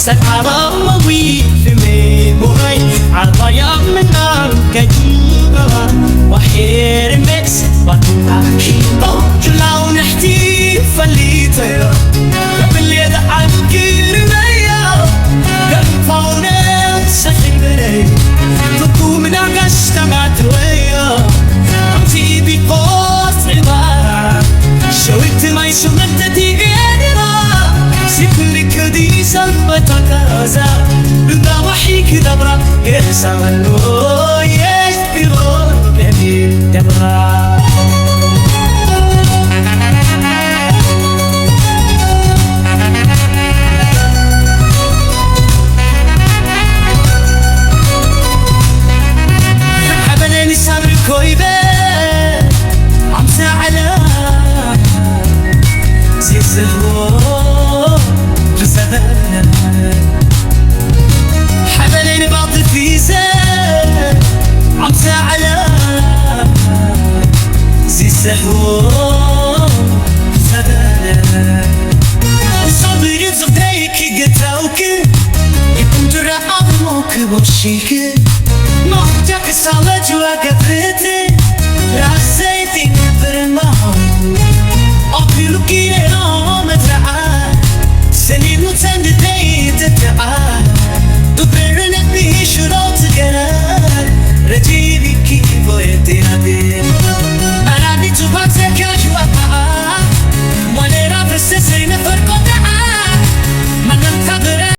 سكراموي في ميموي عطايا منار كجيبا وحير مكس بطلع كيبا جلاو نحتي فليتيا قبل يدعى كيرميا قلفونا سخبري تطو من عقشت معتويا عمتي بقوس عبارة شويت ما يشمت تيغيرا سيكلك دي سلبتك رزا بدا وحيك دبرا يحسن له يشبه بني دبرا حبلني صبر كويبه عمسى على زيزهو رزقنا حبلين باطل في زين عمسى على زيزهو رزقنا صبري بزغديك قتاوك يكون ترى عظمك وشيك نوحتك سالة جوا قفرتي